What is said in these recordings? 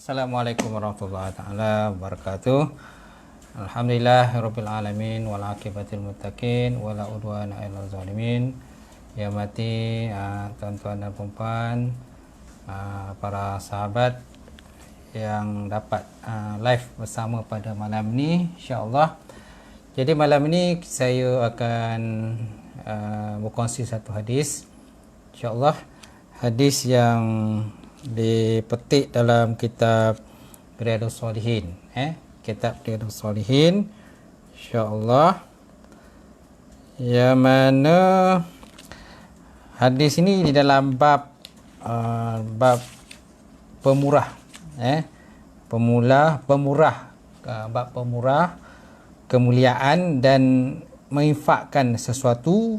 Assalamualaikum warahmatullahi taala wabarakatuh. Alhamdulillahirabbil alamin wal aqibatul muttaqin wala udwana illal zalimin. Ya mati tuan-tuan dan puan, para sahabat yang dapat live bersama pada malam ni, insya-Allah. Jadi malam ini saya akan berkongsi satu hadis, insya-Allah. Hadis yang dipetik dalam kitab Riyadhus Shalihin, kitab Riyadhus Shalihin, insya-Allah, yang mana hadis ini di dalam bab pemurah, bab pemurah kemuliaan dan menginfakkan sesuatu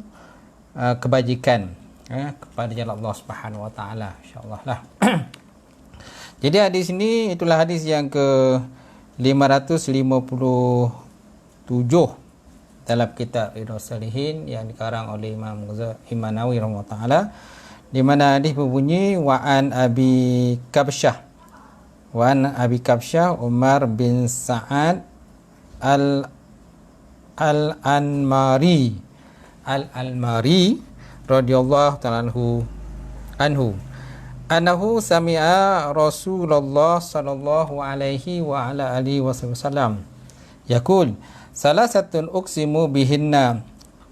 kebajikan kepada jalan Allah Subhanahu wa taala, insya-Allah lah. Jadi hadis ini itulah hadis yang ke 557 dalam kitab Riyadhus Shalihin yang dikarang oleh Imam Nawawi rahimahullah taala, di mana hadis berbunyi wa an Abi Kabsyah Umar bin Sa'ad al-Anmari radhiyallahu ta'ala anhu annahu sami'a Rasulullah sallallahu alaihi wa ala alihi wasallam yaqul salasatun uqsimu bihinna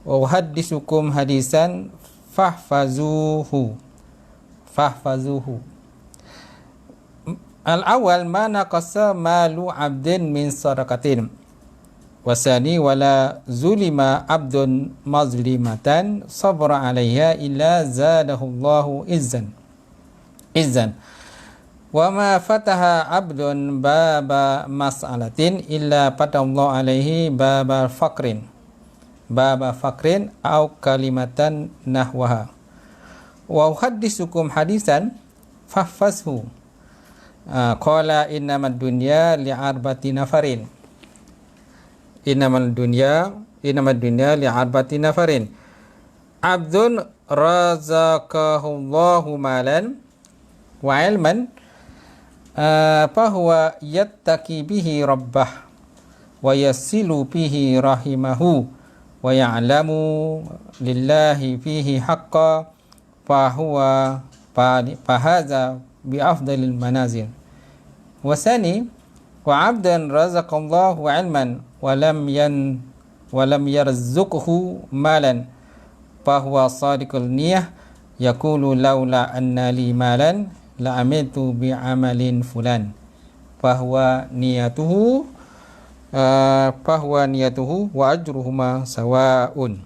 wa uhaddithukum hadisan fahfazuhu. Al-awwal ma naqasa malu 'abdin min sadaqatin wasani wala zulima abdun mazlimatan sabra alaiha illa zadahullahu izzan wa ma fataha abdun baba mas'alatin illa fatallahu alaihi baba faqrin au kalimatan nahwaha wa uhaddithukum hadisan fahfazhu. Qala innamad dunya li'arbati nafarin innamal dunya li'arbati nafarin abdun razaqahullahu malan wa ilman fahuwa yattaqi bihi rabbah wa yasilu bihi rahimahu wa ya'lamu lillahi fihi haqqa fahuwa fahaza bi afdalil manazil. Wasani wa abdan razaqallahu ilman walam yarzuqhu malan fahuwa sadiqul niyah yaqulu laula anna li malan la amiltu bi amalin fulan fahuwa niyatuhu wa ajruhuma sawaun.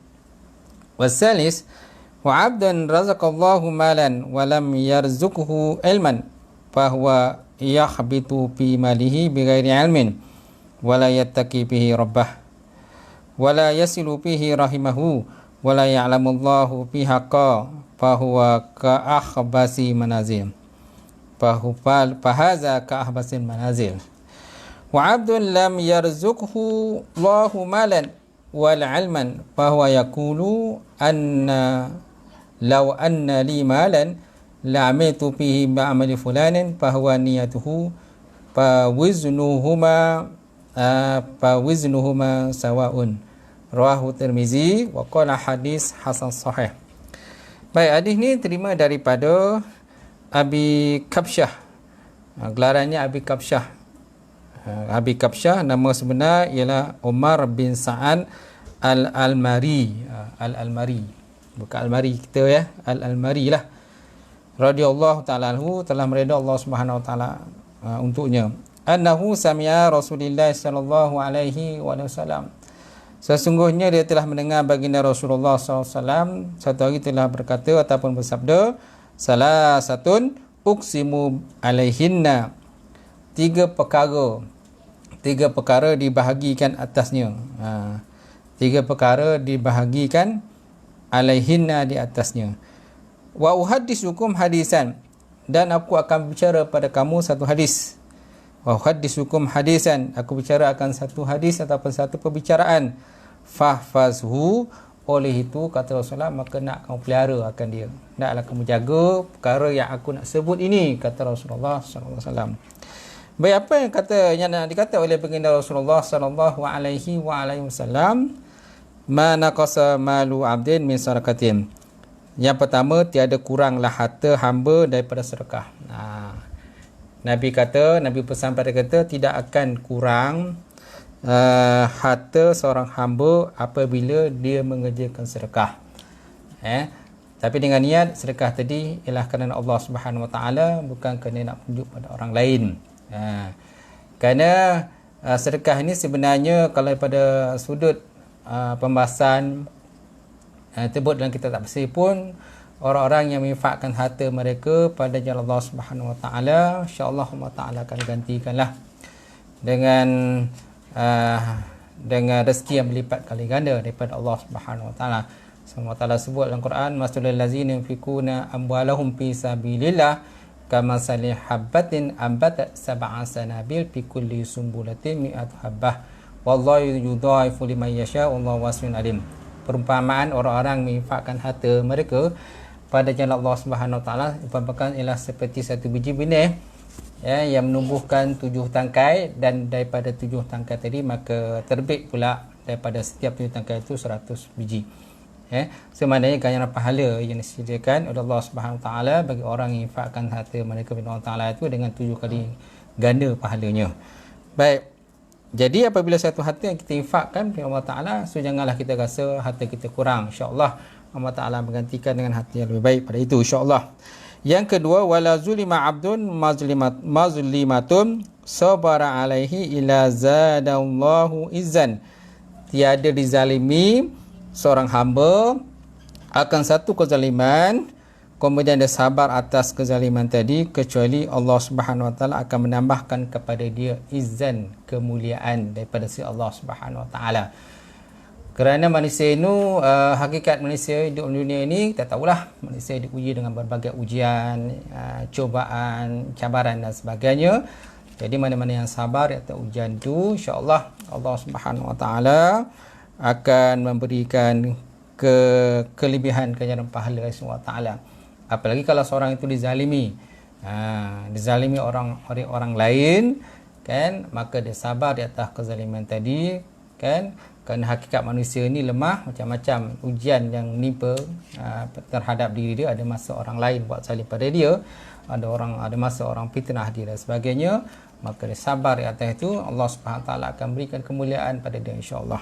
Wasalis wa abdan razaqallahu malan walam yarzuqhu ilman fahuwa yakhbitu fi malihi bighairi ilmin wala yattaqi bihi rabbah wala yasilu bihi rahimahu wala ya'lamullahu fi haqqa fahuwa ka akhbasi manazil fahaza ka ahbasin manazil. Wa abdun lam yarzuqhu Allahu malan wal ilman fahuwa yaqulu anna law anna li malan la'amitu fihi ba'amali fulanin fahuwa niyatuhu fawiznuhuma sawaun. Rawahu Tirmizi wa qala hadis hasan sahih. Baik, hadis ni terima daripada Abi Kabsyah. Gelarannya Abi Kabsyah. Abi Kabsyah nama sebenar ialah Umar bin Sa'ad al-Almari. Al-Almari. Bukan Almari kita ya, Al-Almari lah. Radhiyallahu ta'ala anhu, telah meridai Allah Subhanahu wa taala untuknya. Annahu sami'a Rasulullah sallallahu alaihi wasallam. Sesungguhnya dia telah mendengar baginda Rasulullah sallallahu alaihi wasallam satu hari telah berkata ataupun bersabda, salasatun uqsimu alaihinna. Tiga perkara dibahagikan atasnya. Tiga perkara dibahagikan alaihinna, di atasnya. Wa uhaddithukum hadisan, dan aku akan bicara pada kamu satu hadis. Wa uhaddithukum hadisan, aku bicara akan satu hadis ataupun satu perbicaraan. Fahfazhu, oleh itu kata Rasulullah, maka nak kamu pelihara akan dia. Naklah kamu jaga perkara yang aku nak sebut ini, kata Rasulullah sallallahu alaihi wasallam. Baik, apa yang nak dikata oleh baginda Rasulullah sallallahu alaihi wasallam, ma naqasa malu 'abdin min sadaqatin. Yang pertama, tiada kuranglah harta hamba daripada sedekah. Nabi pesan pada kita tidak akan kurang harta seorang hamba apabila dia mengerjakan sedekah. Tapi dengan niat sedekah tadi ialah kerana Allah Subhanahu Wa Taala, bukan kerana nak tunjuk pada orang lain. Kerana sedekah ini sebenarnya kalau pada sudut pembahasan tersebut dalam kitab tafsir pun, orang-orang yang menginfakkan harta mereka pada jalan Allah Subhanahu Wa Taala, insya-Allah Allah Taala akan gantikanlah dengan rezeki yang berlipat kali ganda daripada Allah Subhanahu Wa Taala. Allah Taala sebut dalam Quran, masalul ladzina yunfikuna amwalahum fi sabilillah kamasali habbatin ambatat sab'a sanabil fi kulli sumbulatin mi'at habbah wallahu yudhaifu liman yasha wallahu wasi'un alim. Perumpamaan orang-orang menginfakkan harta mereka pada jalan Allah Subhanahu Wa Taala umpamakan ialah seperti satu biji benih yang menumbuhkan 7 tangkai, dan daripada 7 tangkai tadi maka terbit pula daripada setiap 7 tangkai itu 100 biji. Sebenarnya ganjaran pahala yang disediakan oleh Allah Subhanahu Wa Taala bagi orang yang infakkan harta mereka kepada Allah Taala itu dengan 7 kali ganda pahalanya. Baik. Jadi apabila satu harta yang kita infakkan kepada Allah Taala, so janganlah kita rasa harta kita kurang. Insya-Allah Allah Taala menggantikan dengan harta yang lebih baik pada itu, insya-Allah. Yang kedua, wala zulima 'abdun mazlimatun sabara alaihi ila zadallahu izzan. Tiada dizalimi seorang hamba akan satu kezaliman, kemudian dia sabar atas kezaliman tadi, kecuali Allah Subhanahu Wa Taala akan menambahkan kepada dia izan, kemuliaan daripada si Allah Subhanahu Wa Taala. Kerana manusia ini, hakikat manusia hidup di dunia ini, kita tahulah manusia diuji dengan berbagai ujian, cubaan, cabaran dan sebagainya. Jadi mana-mana yang sabar atas ujian itu, insya-Allah Allah Subhanahu Wa Taala akan memberikan kelebihan ganjaran pahala dari Allah Taala. Apalagi kalau seorang itu dizalimi, dizalimi orang lain, kan, maka dia sabar di atas kezaliman tadi, kan, kerana hakikat manusia ini lemah, macam-macam ujian yang menimpa terhadap diri dia. Ada masa orang lain buat zalim pada dia, ada masa orang fitnah dia dan sebagainya, maka dia sabar di atas itu, Allah Subhanahu Wa Taala akan berikan kemuliaan pada dia, insya-Allah.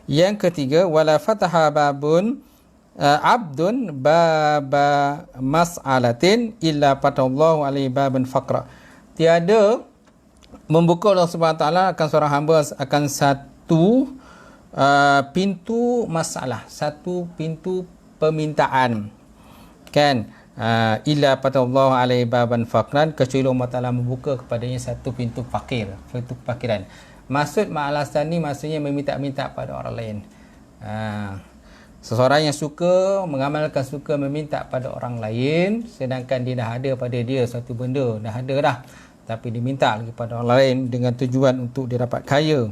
Yang ketiga, wala fataha babun abdun baba mas'alatin illa fatallahu alaihi baban faqra. Tiada membuka Allah Subhanahu Wa Taala akan seorang hamba akan satu pintu masalah, satu pintu permintaan, kan, illa fatallahu alaihi baban faqran, kecuali Allah Taala membuka kepadanya satu pintu fakir, pintu kefakiran. Maksud ma'alasan ni maksudnya meminta-minta pada orang lain. Seseorang yang suka mengamalkan, suka meminta pada orang lain, sedangkan dia dah ada pada dia satu benda, dah ada dah, tapi diminta lagi pada orang lain dengan tujuan untuk dia dapat kaya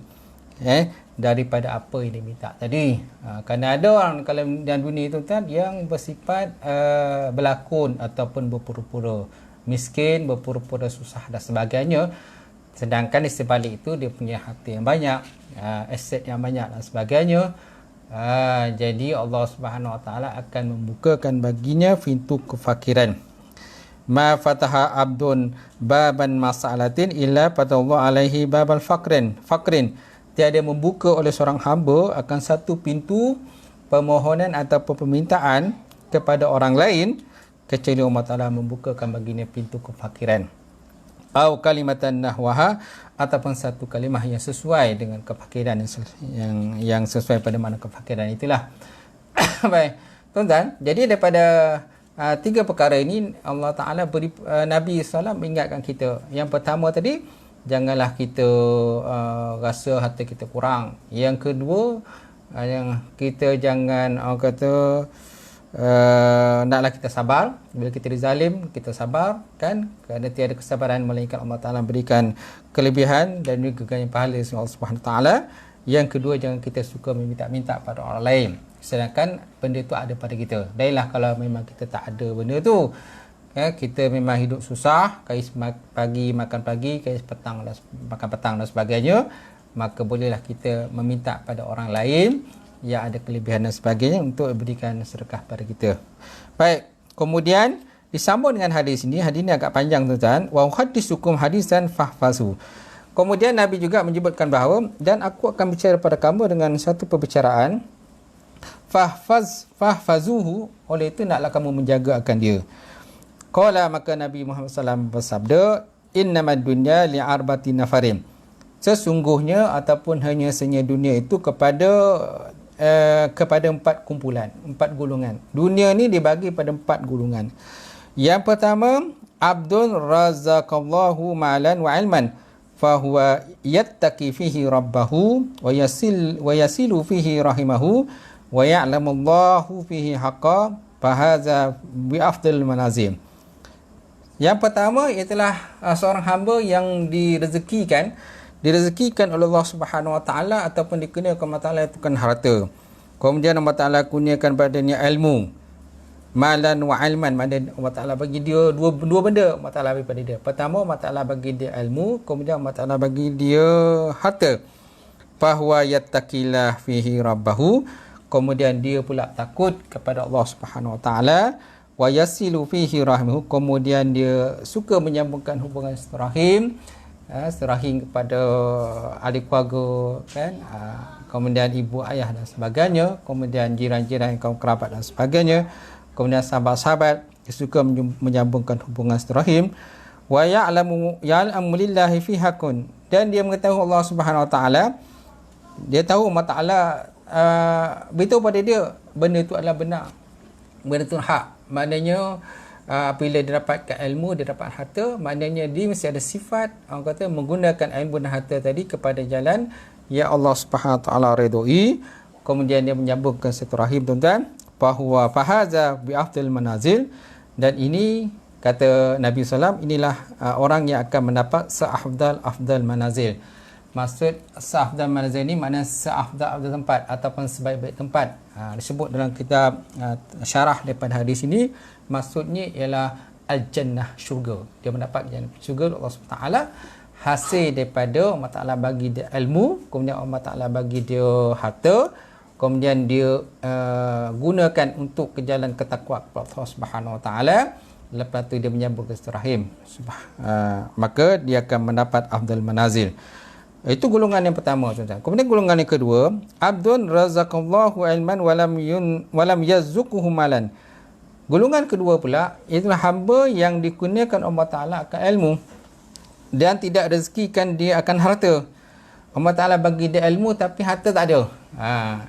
daripada apa yang diminta tadi. Kerana ada orang kalau dalam dunia itu kan yang bersifat berlakon ataupun berpura-pura miskin, berpura-pura susah dan sebagainya, sedangkan di sebalik itu dia punya harta yang banyak, aset yang banyak dan sebagainya. Jadi Allah Subhanahu Wa Taala akan membukakan baginya pintu kefakiran. Ma fataha abdun baban mas'alatin illa fatallahu alaihi babal fakrin. Tiada membuka oleh seorang hamba akan satu pintu permohonan ataupun permintaan kepada orang lain, kecuali Allah Taala membukakan baginya pintu kefakiran. Au kalimatan nahwaha, ataupun satu kalimah yang sesuai dengan kefakiran, yang sesuai pada mana kefakiran itulah. Baik, tuan-tuan, jadi daripada 3 perkara ini Allah Taala beri Nabi SAW mengingatkan kita. Yang pertama tadi, janganlah kita rasa harta kita kurang. Yang kedua, yang kita jangan naklah kita sabar bila kita dizalim, kita sabar, kan, kerana tiada kesabaran melainkan Allah Taala berikan kelebihan dan juga ganjaran pahala dari Allah Subhanahu Taala. Yang kedua, jangan kita suka meminta-minta pada orang lain sedangkan benda itu ada pada kita. Lainlah kalau memang kita tak ada benda tu, kita memang hidup susah, kais pagi makan pagi, kais petang dan makan petang dan sebagainya, maka bolehlah kita meminta pada orang lain yang ada kelebihan dan sebagainya untuk berikan sedekah pada kita. Baik, kemudian disambung dengan hadis ini agak panjang tuan-tuan. Wa hadisukum hadisan fahfazu. Kemudian Nabi juga menyebutkan bahawa, dan aku akan bicara pada kamu dengan satu perbicaraan, fahfazuhu, oleh itu naklah kamu menjaga akan dia. Qala, maka Nabi Muhammad SAW bersabda, innamad dunya li'arbati nafarin. Sesungguhnya ataupun hanya senya dunia itu kepada 4 kumpulan, 4 golongan. Dunia ni dibagi pada 4 golongan. Yang pertama, abdun razaqallahu ma'lan wa ilman, fahuwa yattaqi fihi rabbahu wa yasilu fihi rahimahu wa ya'lamullahu fihi haqqa, fahaza bi afdal manazil. Yang pertama ialah seorang hamba yang direzekikan oleh Allah Subhanahu Wa Taala ataupun dikurniakan Allah Taala itu kan harta. Kemudian Allah Taala kurniakan padanya ilmu, malan wa ilman. Maknanya Allah Taala bagi dia dua benda Allah Taala bagi pada dia. Pertama, Allah Taala bagi dia ilmu, kemudian Allah Taala bagi dia harta. Fahuwa yattaqillah fihi rabbahu, kemudian dia pula takut kepada Allah Subhanahu Wa Taala. Wa yasilu fihi rahimahu, kemudian dia suka menyambungkan hubungan silaturahim, silaturahim kepada ahli keluarga, kan, kemudian ibu ayah dan sebagainya, kemudian jiran-jiran, kaum kerabat dan sebagainya, kemudian sahabat-sahabat, dia suka menyambungkan hubungan silaturahim. Wa ya'lamu lillahi fi hakun, dan dia mengetahui Allah Subhanahu Wa Taala, dia tahu Allah Taala beritahu pada dia benda itu adalah benar, benda itu hak. Maknanya apabila dia dapatkan ilmu, dia dapat harta, maknanya dia mesti ada sifat, orang kata, menggunakan ilmu dan harta tadi kepada jalan ya Allah Subhanahu Wa Taala redoi. Kemudian dia menyambungkan silaturahim, tuan-tuan, bahawa fahaza bi afdal manazil, dan ini kata Nabi SAW, inilah orang yang akan mendapat seafdal manazil. Maksud seafdal manazil ini maknanya seafdal tempat ataupun sebaik-baik tempat. Disebut dalam kitab syarah daripada hadis ini, maksudnya ialah al-jannah, syurga. Dia mendapat syurga Allah SWT hasil daripada Allah Ta'ala bagi dia ilmu, kemudian Allah Ta'ala bagi dia harta, kemudian dia gunakan untuk ke jalan ketakwaan kepada Allah Subhanahu Wa Ta'ala. Lepas tu dia menyambung ke silaturahim, maka dia akan mendapat afdal manazil. Itu golongan yang pertama, tuan-tuan. Kemudian golongan yang kedua, abdun razaqallahu ilman walam yazzuquhu malan. Golongan kedua pula ialah hamba yang dikurniakan Allah Taala akan ilmu dan tidak rezekikan dia akan harta. Allah Taala bagi dia ilmu tapi harta tak ada.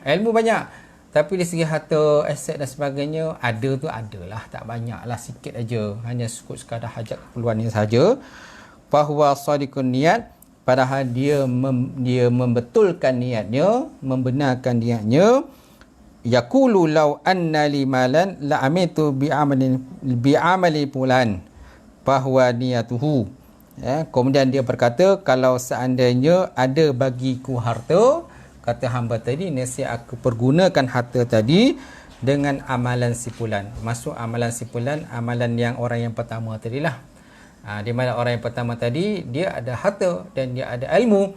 Ilmu banyak tapi dari segi harta, aset dan sebagainya ada tu adalah, tak banyaklah, sikit aja, hanya cukup sekadar hajat keperluannya saja. Fahuwa sadiqun niat, padahal dia membetulkan niatnya, membenarkan niatnya. Yaqulu law anna li malan la amitu bi amali fulan, bahwa niatuhu, kemudian dia berkata, kalau seandainya ada bagiku harta, kata hamba tadi, nasihat aku pergunakan harta tadi dengan amalan si fulan. Maksud amalan si fulan, amalan yang orang yang pertama tadilah. Di mana orang yang pertama tadi dia ada harta dan dia ada ilmu,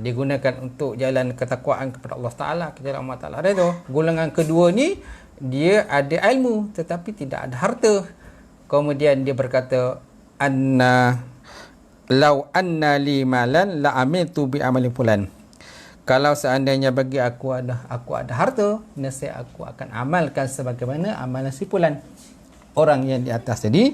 dia gunakan untuk jalan ketakwaan kepada Allah Ta'ala, ke jalan Allah Ta'ala redha. Golongan kedua ni dia ada ilmu tetapi tidak ada harta, kemudian dia berkata, law anna li malan la amiltu bi amali fulan, kalau seandainya bagi aku ada harta, nasihat aku akan amalkan sebagaimana amalan si fulan, orang yang di atas tadi.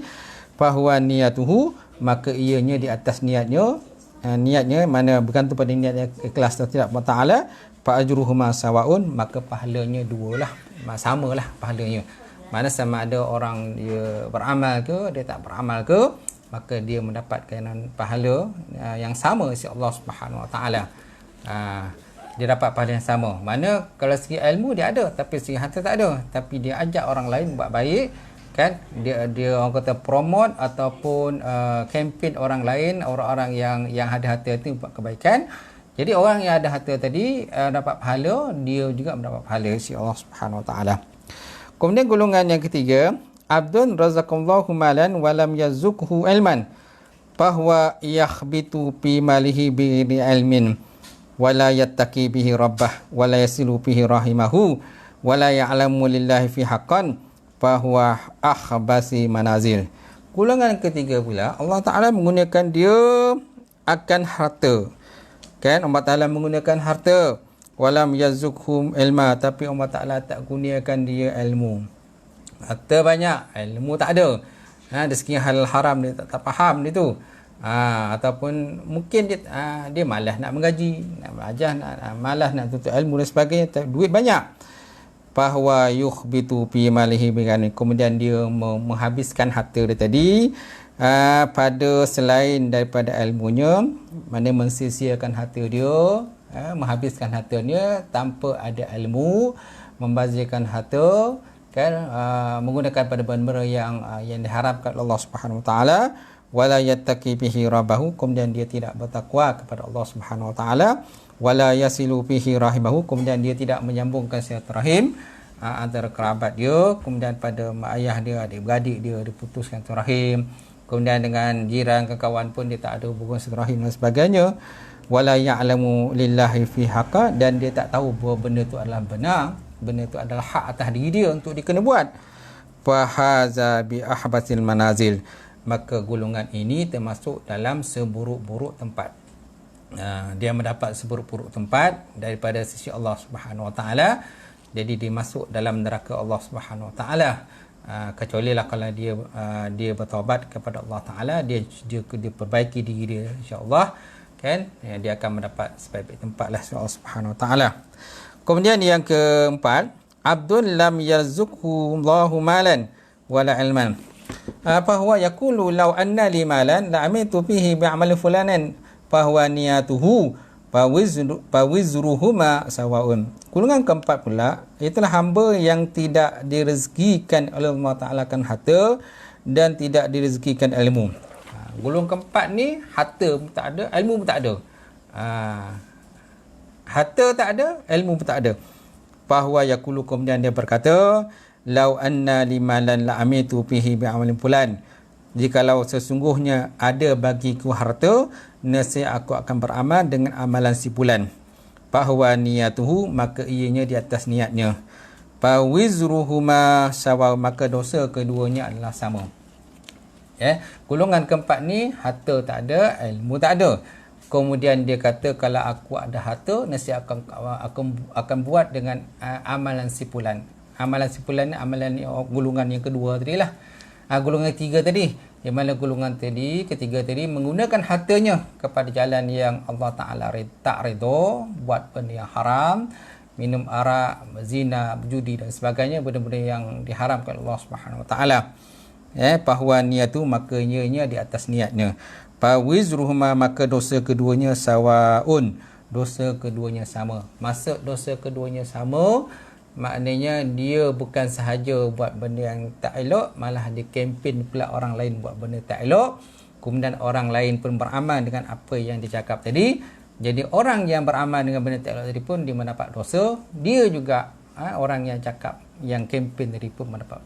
Fahuwa niyatuhu, maka ianya di atas niatnya, niatnya mana bergantung pada niatnya ikhlas atau tidak Allah Ta'ala. Fa ajruhuma sawaun, maka pahalanya dualah, samalah pahalanya. Mana sama ada orang dia beramal ke, dia tak beramal ke, maka dia mendapatkan pahala yang sama si Allah Subhanahu Wa Ta'ala. Dia dapat pahala yang sama. Mana kalau segi ilmu dia ada tapi segi harta tak ada, tapi dia ajak orang lain buat baik, kan, dia orang kata promote ataupun kempen orang lain, orang-orang yang ada harta itu buat kebaikan. Jadi orang yang ada harta tadi dapat pahala, dia juga mendapat pahala si Allah Subhanahu Wa Taala. Kemudian golongan yang ketiga, abdun razaqallahu malan wa lam yazukhu ilman bahwa yakhbitu fi malihi bi ilmin wala yattaqi bihi rabbah wala yasilu bihi rahimahu wala ya'lamu lillahi fi haqqan bahwa akhbasi manazil. Golongan ketiga pula, Allah Ta'ala menggunakan dia akan harta. Kan? Allah Ta'ala menggunakan harta. Walam yazukhum ilma. Tapi Allah Ta'ala tak gunakan dia ilmu. Harta banyak, ilmu tak ada. Dari segi halal haram dia tak faham dia tu. Ataupun mungkin dia malas nak mengaji, nak belajar, malas nak tuntut ilmu dan sebagainya. Duit banyak. Bahwa yukhbitu fi malihi bigani, kemudian dia menghabiskan harta dia tadi pada selain daripada ilmunya, mana mensia-siakan harta dia, menghabiskan hartanya tanpa ada ilmu, membazirkan harta, kan, menggunakan pada benda-benda yang diharapkan Allah Subhanahu Wa Taala, wala yattaqi bihi rabbahu, kemudian dia tidak bertakwa kepada Allah Subhanahu Wa Taala, wala yasilu bihi rahimahu, kemudian dia tidak menyambungkan silaturahim antara kerabat dia, kemudian pada mak ayah dia, adik-beradik dia diputuskan silaturahim, kemudian dengan jiran, kawan pun dia tak ada hubungan silaturahim dan sebagainya. Wala ya'lamu lillahi fi haqqa, dan dia tak tahu bahawa benda itu adalah benar, benda itu adalah hak atas diri dia untuk dia kena buat. Fahaza bi ahbasil manazil, maka golongan ini termasuk dalam seburuk-buruk tempat. Dia mendapat seburuk-buruk tempat daripada sisi Allah Subhanahu Wa Taala. Jadi dia masuk dalam neraka Allah Subhanahu Wa Taala. Kecuali lah kalau dia bertaubat kepada Allah Taala, dia perbaiki diri dia, insya-Allah, kan, dia akan mendapat sebaik-baik tempat lah Allah Subhanahu Wa Taala. Kemudian yang keempat, abdul lam yazukhu Allahu malan wala ilman. Fahuwa yaqulu law anna li malan la amitu fihi bi'amali fulanan fahuwa niyatuhu fawizruhuma sawaun. Golongan keempat pula, itulah hamba yang tidak direzekikan oleh Allah Ta'ala kan harta dan tidak direzekikan ilmu. Golongan keempat ni, harta pun tak ada, ilmu pun tak ada. Harta tak ada, ilmu pun tak ada. Fahuwa yaqulu, kemudian dia berkata, lau anna limalan la amitu fihi bi'amalin fulan, jikalau sesungguhnya ada bagiku harta, nescaya aku akan beramal dengan amalan si fulan. Bahwa niyatuhu, maka ianya di atas niatnya. Fawizruhuma sawa, maka dosa keduanya adalah sama. Golongan keempat ni, harta tak ada, ilmu tak ada. Kemudian dia kata, kalau aku ada harta, nescaya akan buat dengan amalan si fulan. Amalan si fulan ni, amalan golongan yang kedua tadi lah. Golongan ketiga tadi, yang mana golongan ketiga tadi menggunakan hartanya kepada jalan yang Allah Ta'ala tak redha, buat benda yang haram, minum arak, zina, berjudi dan sebagainya, benda-benda yang diharamkan Allah Subhanahu Wa Ta'ala. Bahwa niatu, maka ianya di atas niatnya. Fawizruhuma, maka dosa keduanya sawaun, dosa keduanya sama. Maksud dosa keduanya sama, maknanya dia bukan sahaja buat benda yang tak elok, malah dia kempen pula orang lain buat benda tak elok, kemudian orang lain pun beramal dengan apa yang dia cakap tadi. Jadi orang yang beramal dengan benda tak elok tadi pun dia mendapat dosa, dia juga orang yang cakap, yang kempen tadi pun mendapat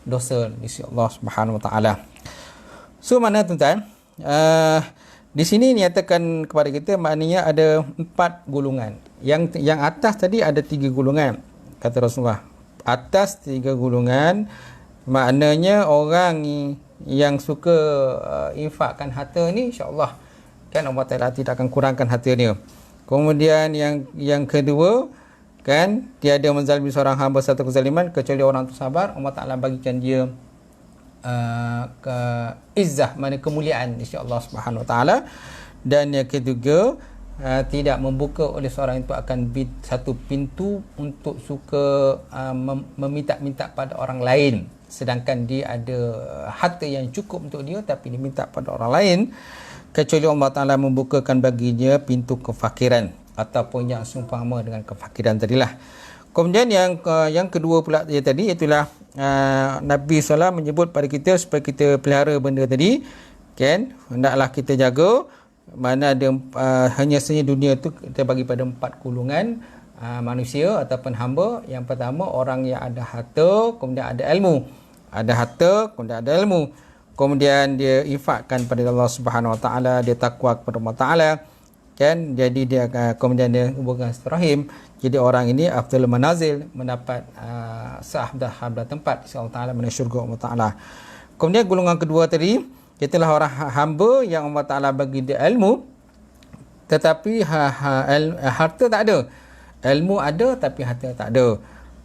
dosa di sisi Allah Subhanahu Wa Taala. So mana tuan-tuan, di sini nyatakan kepada kita, maknanya ada 4 golongan. Yang atas tadi ada 3 golongan, kata Rasulullah. Atas 3 golongan, maknanya orang yang suka infakkan harta ni, insya-Allah kan Allah Taala tidak akan kurangkan harta dia. Kemudian yang kedua, kan, tiada menzalimi seorang hamba satu kezaliman kecuali orang tu sabar, Allah Taala bagikan dia izzah, mana kemuliaan, insya-Allah Subhanahu Wa Taala. Dan yang ketiga, tidak membuka oleh seorang itu akan satu pintu untuk suka meminta-minta pada orang lain, sedangkan dia ada harta yang cukup untuk dia tapi dia minta pada orang lain, kecuali Allah Ta'ala membukakan baginya pintu kefakiran ataupun yang seumpama dengan kefakiran tadilah. Kemudian yang kedua pula tadi, itulah Nabi SAW menyebut pada kita supaya kita pelihara benda tadi, kan, hendaklah kita jaga. Mana ada hanya saja dunia tu kita bagi pada 4 golongan manusia ataupun hamba. Yang pertama, orang yang ada harta, kemudian ada ilmu. ada harta, kemudian ada ilmu, kemudian dia infakkan pada Allah Subhanahu Wa Taala, dia takwa kepada Allah Taala, kan, jadi dia kemudian dia hubungan silaturahim, jadi orang ini afdal manazil, mendapat seafdal tempat di Allah Taala, mana syurga Allah Taala. Kemudian golongan kedua tadi, itulah orang hamba yang Allah Taala bagi dia ilmu, tetapi harta tak ada. Ilmu ada tapi harta tak ada.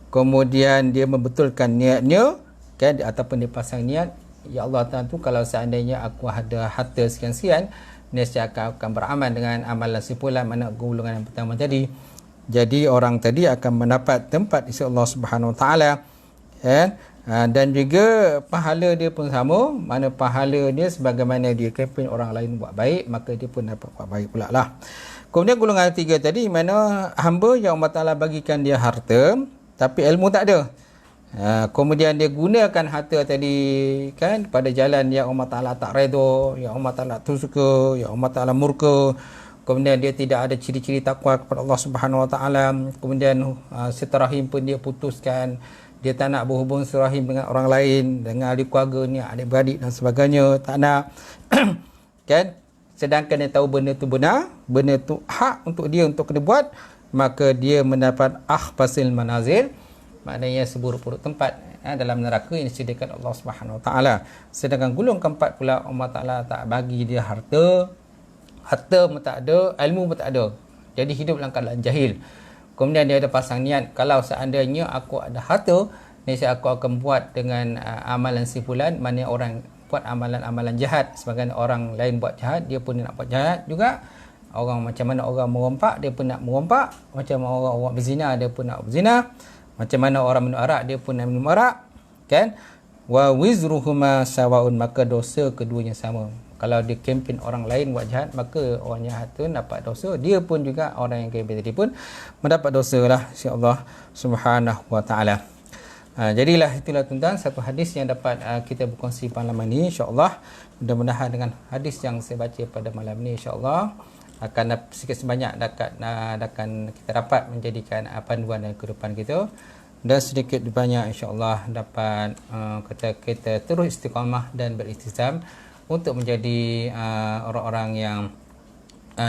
Kemudian dia membetulkan niatnya, kan, ataupun dia pasang niat, ya Allah Ta'ala tu, kalau seandainya aku ada harta sekian-sekian, nescaya akan beramal dengan amalan simpulan, mana golongan yang pertama tadi. Jadi orang tadi akan mendapat tempat di sisi Allah Subhanahu Wa Taala, kan. Dan juga pahala dia pun sama, mana pahala dia sebagaimana dia kempen orang lain buat baik, maka dia pun dapat buat baik pula lah. Kemudian golongan ketiga tadi, mana hamba yang Allah Ta'ala bagikan dia harta tapi ilmu tak ada. Kemudian dia gunakan harta tadi, kan, pada jalan yang Allah Ta'ala tak redha, yang Allah Ta'ala tak suka, yang Allah Ta'ala murka. Kemudian dia tidak ada ciri-ciri takwa kepada Allah Subhanahu Wa Taala. Kemudian silaturahim pun dia putuskan, dia tak nak berhubung silaturahim dengan orang lain, dengan ahli keluarga ni, adik-beradik dan sebagainya, tak nak. Kan, sedangkan dia tahu benda tu benar, benda tu hak untuk dia untuk kena buat, maka dia mendapat akhbasil manazil, maknanya seburuk-buruk tempat dalam neraka yang disediakan Allah Subhanahu Wa Taala. Sedangkan golongan keempat pula, Allah Taala tak bagi dia harta pun tak ada, ilmu pun tak ada, jadi hidup dalam keadaan jahil. Kemudian dia ada pasang niat, kalau seandainya aku ada harta, nescaya aku akan buat dengan amalan simpulan, mana orang buat amalan-amalan jahat, sebagian orang lain buat jahat, dia pun nak buat jahat juga. Orang macam mana orang merompak, dia pun nak merompak. Macam orang berzina, dia pun nak berzina. Macam mana orang minum arak, dia pun nak minum arak, kan. Wa wizruhuma sawaun, maka dosa keduanya sama. Kalau dia kempen orang lain buat jahat, maka orang jahat tu dapat dosa, dia pun juga orang yang kempen tadi pun mendapat dosa lah, insya-Allah Subhanahu Wa Taala. Jadilah itulah tuan-tuan satu hadis yang dapat kita berkongsi malam ini, insya-Allah. Mudah-mudahan dengan hadis yang saya baca pada malam ini, insya-Allah akan sedikit sebanyak akan kita dapat menjadikan panduan dalam kehidupan kita, dan sedikit banyak insya-Allah dapat kita terus istiqamah dan beriltizam untuk menjadi orang-orang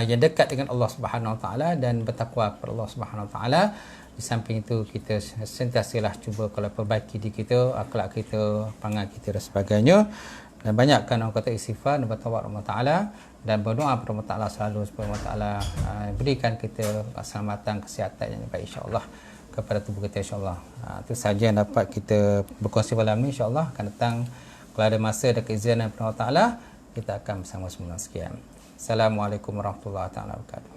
yang dekat dengan Allah Subhanahu Wa Taala dan bertakwa kepada Allah Subhanahu Wa Taala. Di samping itu, kita sentiasalah cuba kalau perbaiki diri kita, akhlak kita, pandangan kita dan sebagainya, dan banyakkan orang kata istighfar dan bertawab Allah Taala, dan berdoa kepada Allah Taala selalu supaya Allah Taala berikan kita keselamatan, kesihatan yang baik, insya-Allah, kepada tubuh kita, insya-Allah. Itu saja yang dapat kita berkongsi malam ini, insya-Allah. Akan datang kalau ada masa dan keizinan Allah Taala, kita akan bersama semula. Sekian. Assalamualaikum warahmatullahi wabarakatuh.